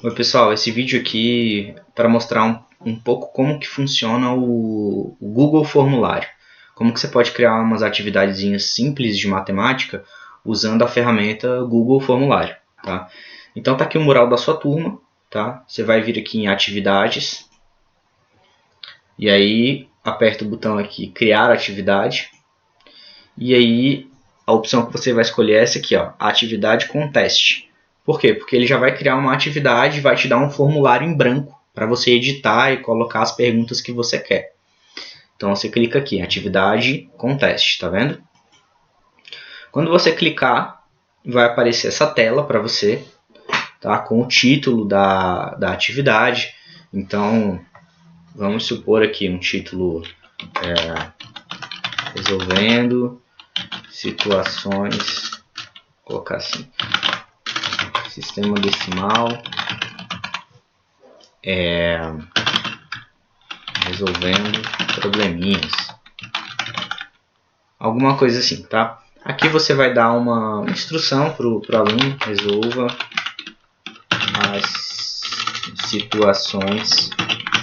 Oi pessoal, esse vídeo aqui para mostrar um pouco como que funciona o Google Formulário. Como que você pode criar umas atividadezinhas simples de matemática usando a ferramenta Google Formulário. Tá? Então tá aqui o mural da sua turma. Tá? Você vai vir aqui em atividades. E aí aperta o botão aqui criar atividade. E aí a opção que você vai escolher é essa aqui, ó, atividade com teste. Por quê? Porque ele já vai criar uma atividade e vai te dar um formulário em branco para você editar e colocar as perguntas que você quer. Então você clica aqui em atividade com teste, tá vendo? Quando você clicar, vai aparecer essa tela para você, tá? Com o título da atividade. Então vamos supor aqui um título resolvendo situações, vou colocar assim, sistema decimal, resolvendo probleminhas, alguma coisa assim, tá? Aqui você vai dar uma instrução para o aluno: resolva as situações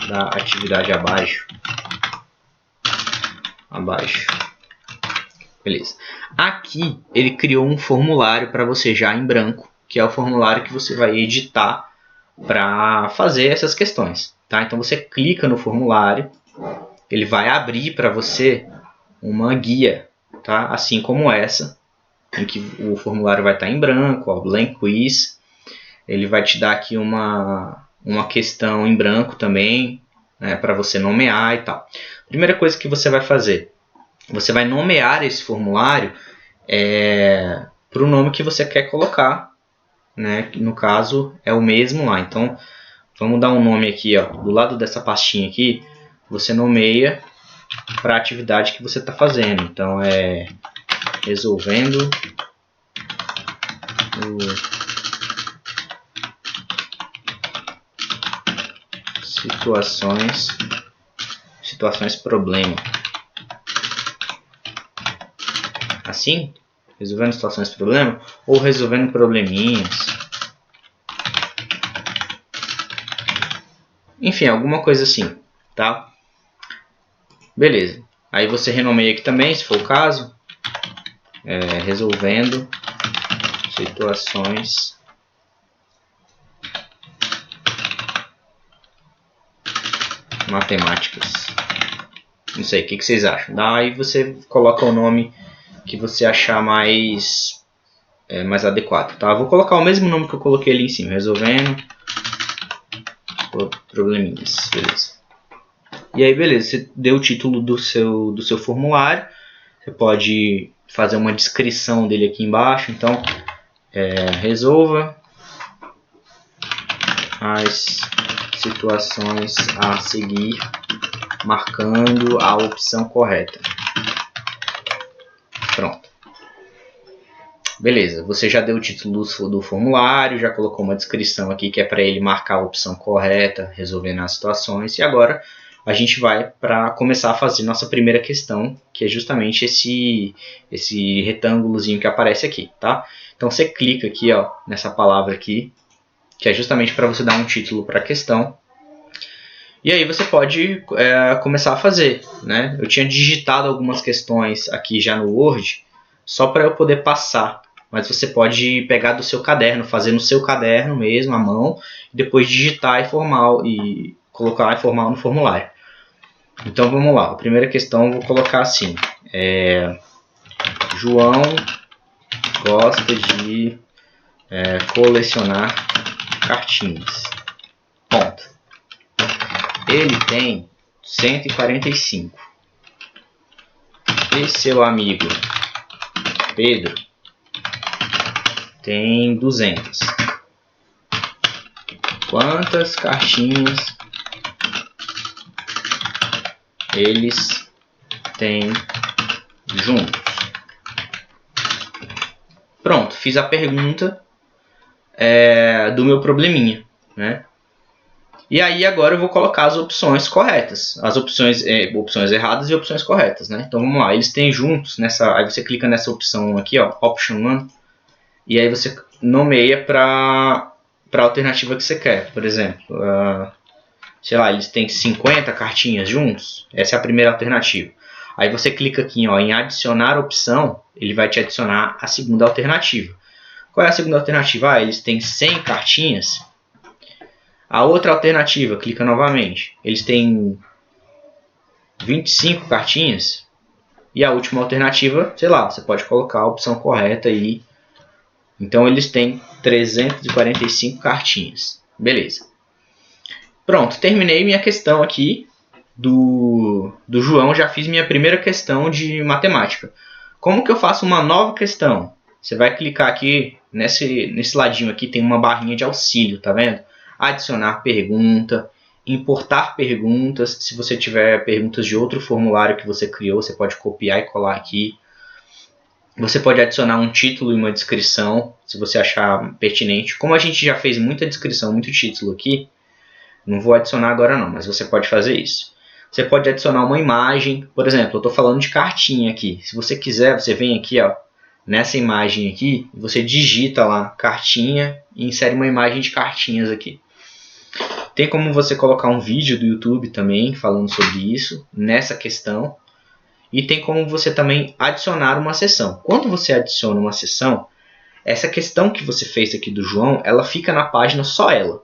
da atividade abaixo. Beleza. Aqui ele criou um formulário para você já em branco, que é o formulário que você vai editar para fazer essas questões. Tá? Então você clica no formulário, ele vai abrir para você uma guia, tá? Assim como essa, em que o formulário vai estar em branco, ó, blank quiz. Ele vai te dar aqui uma questão em branco também, né, para você nomear e tal. Primeira coisa que você vai fazer, você vai nomear esse formulário para o nome que você quer colocar, né? Que no caso é o mesmo lá. Então vamos dar um nome aqui, ó, do lado dessa pastinha aqui, você nomeia para a atividade que você está fazendo. Então é resolvendo situações problema. Assim, resolvendo situações problema ou resolvendo probleminhas. Enfim, alguma coisa assim, tá? Beleza. Aí você renomeia aqui também, se for o caso, resolvendo situações matemáticas. Não sei, o que vocês acham? Daí você coloca o nome que você achar mais adequado, tá? Eu vou colocar o mesmo nome que eu coloquei ali em cima, resolvendo probleminhas, beleza. E aí, beleza, você deu o título do seu formulário, você pode fazer uma descrição dele aqui embaixo. Então, resolva as situações a seguir, marcando a opção correta. Pronto. Beleza, você já deu o título do formulário, já colocou uma descrição aqui que é para ele marcar a opção correta, resolvendo as situações. E agora a gente vai para começar a fazer nossa primeira questão, que é justamente esse retângulozinho que aparece aqui, tá? Então você clica aqui, ó, nessa palavra aqui, que é justamente para você dar um título para a questão. E aí você pode começar a fazer, né? Eu tinha digitado algumas questões aqui já no Word, só para eu poder passar. Mas você pode pegar do seu caderno, fazer no seu caderno mesmo, à mão, e depois digitar e colocar e formar no formulário. Então vamos lá, a primeira questão eu vou colocar assim: João gosta de colecionar cartinhas. Ponto. Ele tem 145. E seu amigo Pedro tem 200. Quantas cartinhas eles têm juntos? Pronto, fiz a pergunta do meu probleminha, né? E aí agora eu vou colocar as opções corretas, as opções erradas e opções corretas, né? Então vamos lá, eles têm juntos aí você clica nessa opção aqui, ó, Option 1, e aí você nomeia para para a alternativa que você quer. Por exemplo, sei lá, eles têm 50 cartinhas juntos. Essa é a primeira alternativa. Aí você clica aqui em adicionar opção, ele vai te adicionar a segunda alternativa. Qual é a segunda alternativa? Eles têm 100 cartinhas. A outra alternativa, clica novamente, eles têm 25 cartinhas. E a última alternativa, sei lá, você pode colocar a opção correta aí. Então eles têm 345 cartinhas. Beleza. Pronto, terminei minha questão aqui do João. Já fiz minha primeira questão de matemática. Como que eu faço uma nova questão? Você vai clicar aqui, nesse ladinho aqui tem uma barrinha de auxílio, tá vendo? Adicionar pergunta, importar perguntas. Se você tiver perguntas de outro formulário que você criou, você pode copiar e colar aqui. Você pode adicionar um título e uma descrição, se você achar pertinente. Como a gente já fez muita descrição, muito título aqui, não vou adicionar agora não, mas você pode fazer isso. Você pode adicionar uma imagem. Por exemplo, eu estou falando de cartinha aqui. Se você quiser, você vem aqui, nessa imagem aqui, você digita lá cartinha e insere uma imagem de cartinhas aqui. Tem como você colocar um vídeo do YouTube também falando sobre isso, nessa questão. E tem como você também adicionar uma seção. Quando você adiciona uma seção, essa questão que você fez aqui do João, ela fica na página só ela.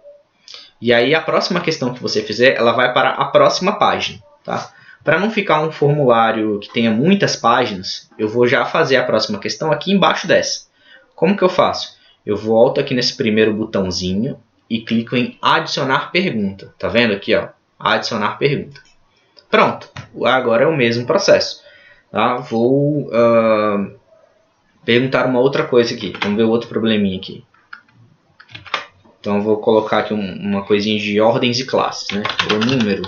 E aí a próxima questão que você fizer, ela vai para a próxima página. Tá? Para não ficar um formulário que tenha muitas páginas, eu vou já fazer a próxima questão aqui embaixo dessa. Como que eu faço? Eu volto aqui nesse primeiro botãozinho e clico em adicionar pergunta. Tá vendo aqui? Adicionar pergunta. Pronto, agora é o mesmo processo. Tá? Vou perguntar uma outra coisa aqui. Vamos ver outro probleminha aqui. Então eu vou colocar aqui uma coisinha de ordens e classes. Né? O número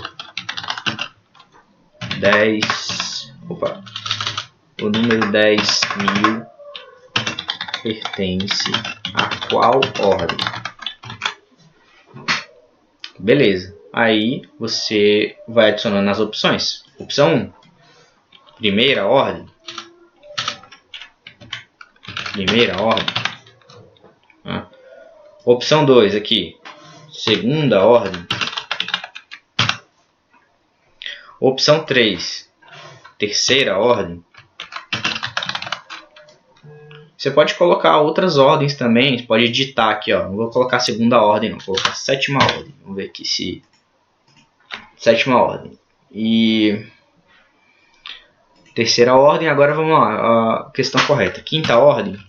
10.000 pertence a qual ordem? Beleza. Aí você vai adicionando as opções. Opção 1, primeira ordem. Opção 2 aqui, segunda ordem. Opção 3, terceira ordem. Você pode colocar outras ordens também. Você pode editar aqui, não vou colocar segunda ordem não, vou colocar sétima ordem. Vamos ver aqui se... sétima ordem. E terceira ordem, agora vamos lá, a questão correta. Quinta ordem.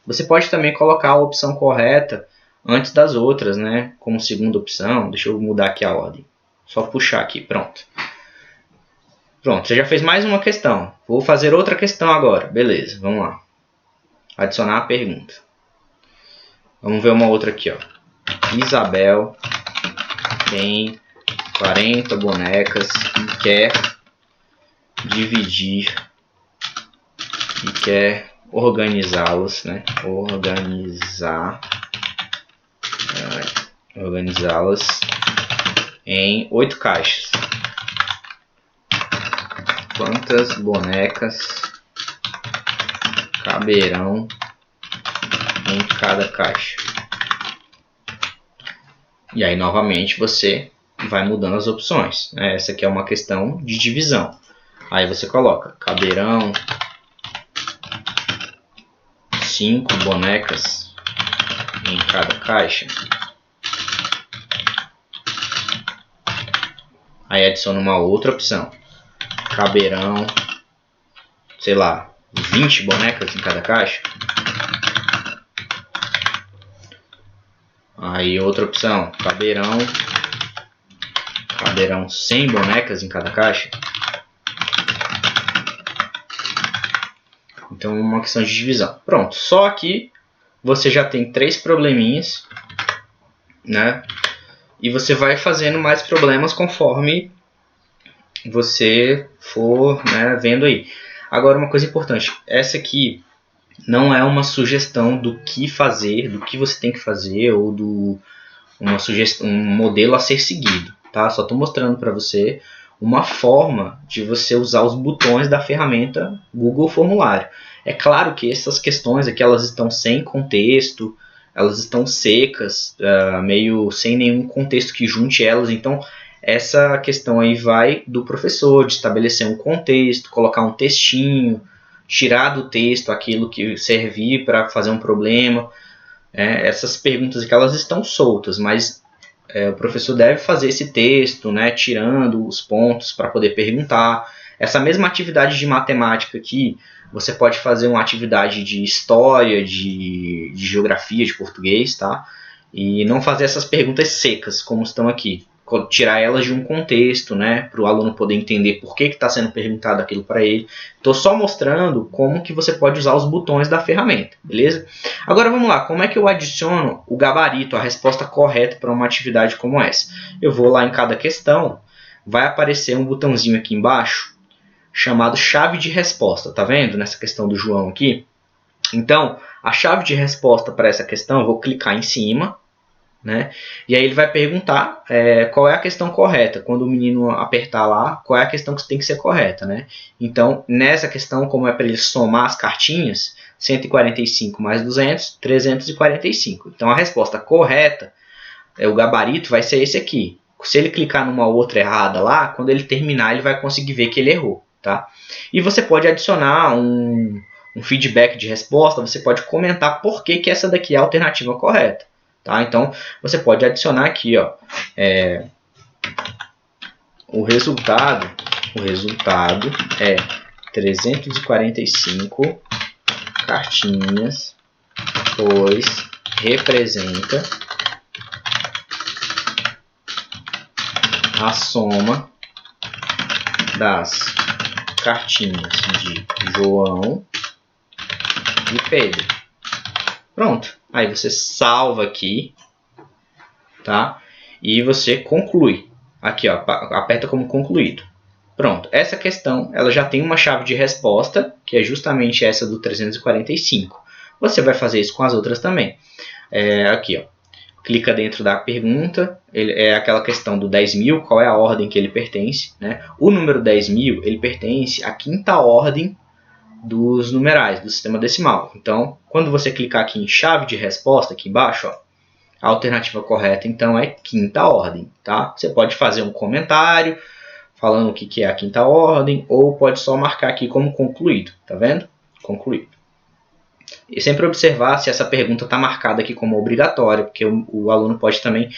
Você pode também colocar a opção correta antes das outras, né? Como segunda opção. Deixa eu mudar aqui a ordem. Só puxar aqui, pronto. Pronto, você já fez mais uma questão. Vou fazer outra questão agora. Beleza, vamos lá. Adicionar a pergunta. Vamos ver uma outra aqui, Isabel tem 40 bonecas e quer dividir e quer organizá-las, né? Organizá-las em 8 caixas. Quantas bonecas caberão em cada caixa? E aí novamente você vai mudando as opções. Essa aqui é uma questão de divisão. Aí você coloca caberão 5 bonecas em cada caixa. Aí adiciona uma outra opção. Caberão, sei lá, 20 bonecas em cada caixa. Aí outra opção, caberão 100 bonecas em cada caixa. Então uma questão de divisão. Pronto, só aqui você já tem 3 probleminhas, né? E você vai fazendo mais problemas conforme você for, né, vendo aí. Agora uma coisa importante, essa aqui não é uma sugestão do que fazer, do que você tem que fazer ou um modelo a ser seguido, tá? Só estou mostrando para você uma forma de você usar os botões da ferramenta Google Formulário. É claro que essas questões aqui elas estão sem contexto, elas estão secas, meio sem nenhum contexto que junte elas. Então, essa questão aí vai do professor, de estabelecer um contexto, colocar um textinho, tirar do texto aquilo que servir para fazer um problema. Essas perguntas aqui, elas estão soltas, mas o professor deve fazer esse texto, né, tirando os pontos para poder perguntar. Essa mesma atividade de matemática aqui, você pode fazer uma atividade de história, de geografia, de português, tá? E não fazer essas perguntas secas, como estão aqui. Tirar elas de um contexto, né, para o aluno poder entender por que está sendo perguntado aquilo para ele. Estou só mostrando como que você pode usar os botões da ferramenta, beleza? Agora vamos lá, como é que eu adiciono o gabarito, a resposta correta para uma atividade como essa? Eu vou lá em cada questão, vai aparecer um botãozinho aqui embaixo, chamado chave de resposta, tá vendo? Nessa questão do João aqui. Então, a chave de resposta para essa questão, eu vou clicar em cima, né? E aí ele vai perguntar qual é a questão correta. Quando o menino apertar lá, qual é a questão que tem que ser correta, né? Então, nessa questão, como é para ele somar as cartinhas, 145 mais 200, 345. Então, a resposta correta, o gabarito vai ser esse aqui. Se ele clicar numa outra errada lá, quando ele terminar, ele vai conseguir ver que ele errou, tá? E você pode adicionar um feedback de resposta, você pode comentar por que essa daqui é a alternativa correta. Tá? Então, você pode adicionar aqui, ó, o resultado é 345 cartinhas, pois representa a soma das cartinhas de João e Pedro. Pronto. Aí você salva aqui, tá? E você conclui. Aqui, ó, aperta como concluído. Pronto. Essa questão, ela já tem uma chave de resposta, que é justamente essa do 345. Você vai fazer isso com as outras também. Aqui, ó. Clica dentro da pergunta. É aquela questão do 10.000, qual é a ordem que ele pertence, né? O número 10.000, ele pertence à quinta ordem dos numerais, do sistema decimal. Então, quando você clicar aqui em chave de resposta, aqui embaixo, ó, a alternativa correta, então, é quinta ordem. Tá? Você pode fazer um comentário falando o que é a quinta ordem, ou pode só marcar aqui como concluído. Tá vendo? Concluído. E sempre observar se essa pergunta está marcada aqui como obrigatória, porque o aluno pode também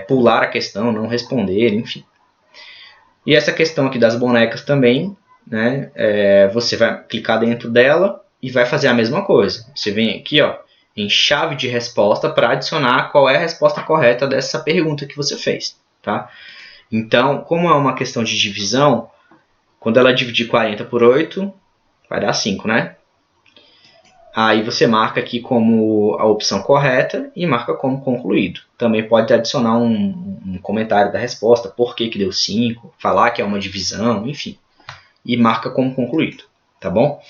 pular a questão, não responder, enfim. E essa questão aqui das bonecas também, né, você vai clicar dentro dela e vai fazer a mesma coisa. Você vem aqui, ó, em chave de resposta para adicionar qual é a resposta correta dessa pergunta que você fez. Tá? Então, como é uma questão de divisão, quando ela dividir 40 por 8, vai dar 5, né? Aí você marca aqui como a opção correta e marca como concluído. Também pode adicionar um comentário da resposta, por que deu 5, falar que é uma divisão, enfim. E marca como concluído, tá bom?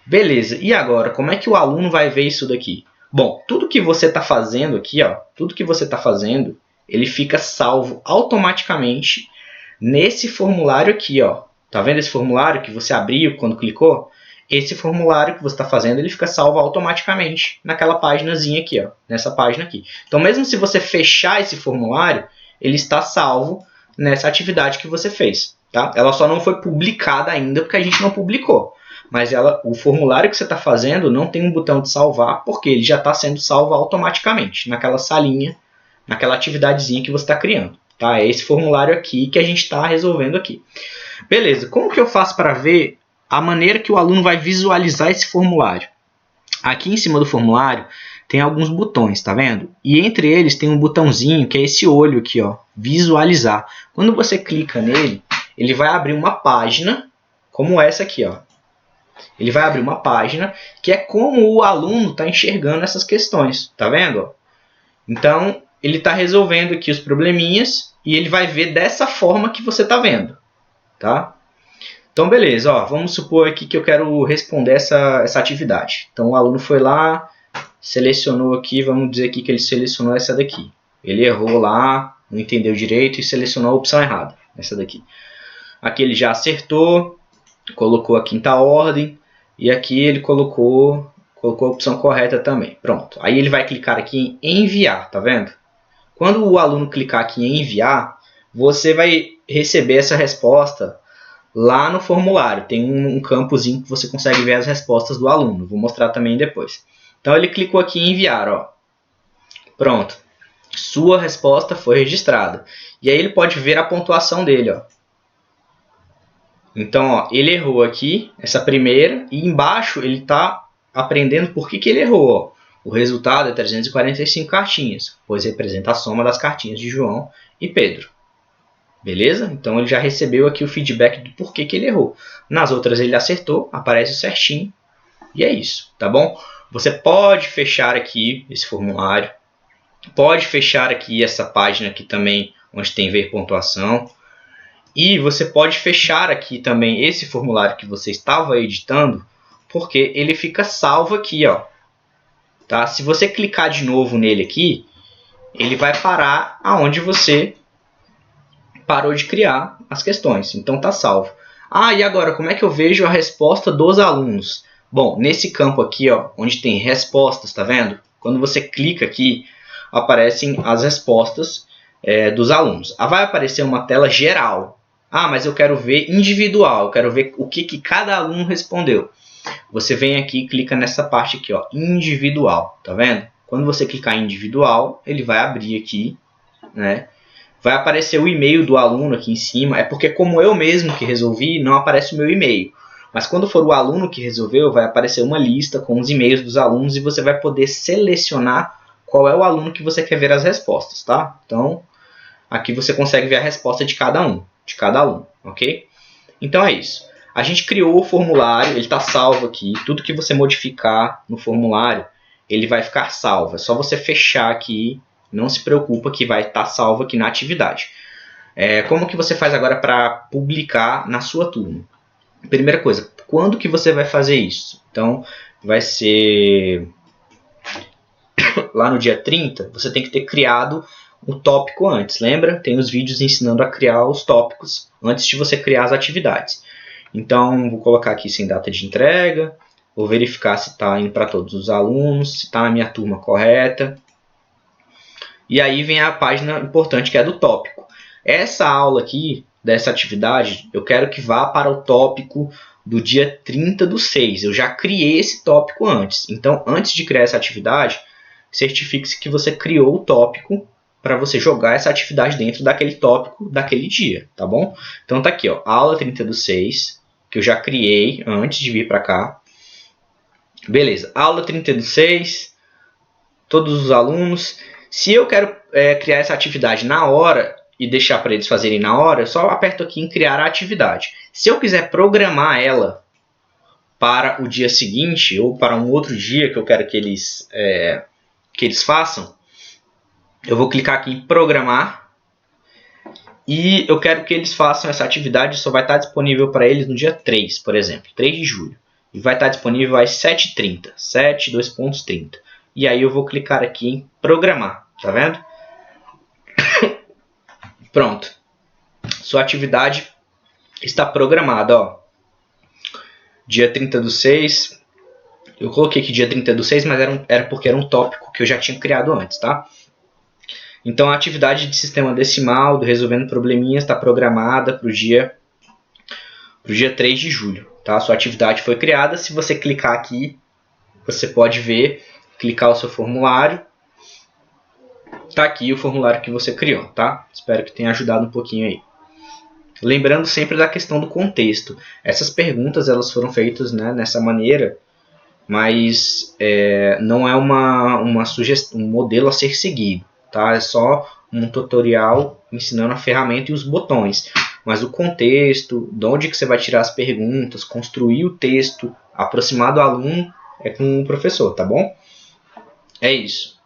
Beleza, e agora, como é que o aluno vai ver isso daqui? Bom, tudo que você está fazendo aqui, ó, tudo que você está fazendo, ele fica salvo automaticamente nesse formulário aqui, ó. Tá vendo esse formulário que você abriu quando clicou? Esse formulário que você está fazendo, ele fica salvo automaticamente naquela paginazinha aqui, ó, nessa página aqui. Então, mesmo se você fechar esse formulário, ele está salvo nessa atividade que você fez. Tá? Ela só não foi publicada ainda porque a gente não publicou. Mas o formulário que você está fazendo não tem um botão de salvar, porque ele já está sendo salvo automaticamente naquela salinha, naquela atividadezinha que você está criando. Tá? É esse formulário aqui que a gente está resolvendo aqui. Beleza, como que eu faço para ver a maneira que o aluno vai visualizar esse formulário? Aqui em cima do formulário tem alguns botões, tá vendo? E entre eles tem um botãozinho que é esse olho aqui, ó, visualizar. Quando você clica nele, ele vai abrir uma página como essa aqui, ó. Ele vai abrir uma página que é como o aluno está enxergando essas questões, tá vendo? Então, ele está resolvendo aqui os probleminhas e ele vai ver dessa forma que você está vendo, tá? Então, beleza, ó, vamos supor aqui que eu quero responder essa atividade. Então, o aluno foi lá, selecionou aqui, vamos dizer aqui que ele selecionou essa daqui. Ele errou lá, não entendeu direito e selecionou a opção errada, essa daqui. Aqui ele já acertou, colocou a quinta ordem, e aqui ele colocou colocou a opção correta também. Pronto. Aí ele vai clicar aqui em enviar, tá vendo? Quando o aluno clicar aqui em enviar, você vai receber essa resposta lá no formulário. Tem um campozinho que você consegue ver as respostas do aluno. Vou mostrar também depois. Então ele clicou aqui em enviar, ó. Pronto. Sua resposta foi registrada. E aí ele pode ver a pontuação dele, ó. Então, ó, ele errou aqui, essa primeira, e embaixo ele está aprendendo por que ele errou. Ó. O resultado é 345 cartinhas, pois representa a soma das cartinhas de João e Pedro. Beleza? Então ele já recebeu aqui o feedback do porquê que ele errou. Nas outras ele acertou, aparece certinho, e é isso, tá bom? Você pode fechar aqui esse formulário, pode fechar aqui essa página aqui também, onde tem ver pontuação. E você pode fechar aqui também esse formulário que você estava editando, porque ele fica salvo aqui, ó. Tá? Se você clicar de novo nele aqui, ele vai parar aonde você parou de criar as questões. Então tá salvo. Ah, e agora como é que eu vejo a resposta dos alunos? Bom, nesse campo aqui, ó, onde tem respostas, tá vendo? Quando você clica aqui, aparecem as respostas dos alunos. Vai aparecer uma tela geral. Ah, mas eu quero ver individual, eu quero ver o que cada aluno respondeu. Você vem aqui e clica nessa parte aqui, ó, individual, tá vendo? Quando você clicar em individual, ele vai abrir aqui, né? Vai aparecer o e-mail do aluno aqui em cima, é porque como eu mesmo que resolvi, não aparece o meu e-mail. Mas quando for o aluno que resolveu, vai aparecer uma lista com os e-mails dos alunos e você vai poder selecionar qual é o aluno que você quer ver as respostas, tá? Então, aqui você consegue ver a resposta de cada um. De cada aluno, ok? Então é isso. A gente criou o formulário, ele está salvo aqui. Tudo que você modificar no formulário, ele vai ficar salvo. É só você fechar aqui, não se preocupa que vai estar salvo aqui na atividade. Como que você faz agora para publicar na sua turma? Primeira coisa, quando que você vai fazer isso? Então, vai ser lá no dia 30, você tem que ter criado o tópico antes, lembra? Tem os vídeos ensinando a criar os tópicos antes de você criar as atividades. Então, vou colocar aqui sem data de entrega, vou verificar se está indo para todos os alunos, se está na minha turma correta. E aí vem a página importante que é do tópico. Essa aula aqui, dessa atividade, eu quero que vá para o tópico do dia 30/6. Eu já criei esse tópico antes. Então, antes de criar essa atividade, certifique-se que você criou o tópico para você jogar essa atividade dentro daquele tópico daquele dia, tá bom? Então tá aqui, ó, aula 30/6, que eu já criei antes de vir para cá. Beleza, aula 30/6, todos os alunos. Se eu quero criar essa atividade na hora e deixar para eles fazerem na hora, eu só aperto aqui em criar a atividade. Se eu quiser programar ela para o dia seguinte ou para um outro dia que eu quero que eles façam, eu vou clicar aqui em programar e eu quero que eles façam essa atividade, só vai estar disponível para eles no dia 3, por exemplo, 3 de julho. E vai estar disponível às 7h30, 7:2.30. E aí eu vou clicar aqui em programar, tá vendo? Pronto. Sua atividade está programada, ó. Dia 30/6. Eu coloquei aqui dia 30/6, mas era porque era um tópico que eu já tinha criado antes, tá? Então a atividade de sistema decimal, do resolvendo probleminhas, está programada para o dia 3 de julho. Tá? A sua atividade foi criada. Se você clicar aqui, você pode ver, clicar o seu formulário. Está aqui o formulário que você criou. Tá? Espero que tenha ajudado um pouquinho aí. Lembrando sempre da questão do contexto. Essas perguntas elas foram feitas, né, nessa maneira, mas não é uma sugestão, um modelo a ser seguido. Tá? É só um tutorial ensinando a ferramenta e os botões. Mas o contexto, de onde que você vai tirar as perguntas, construir o texto, aproximar do aluno, é com o professor, tá bom? É isso.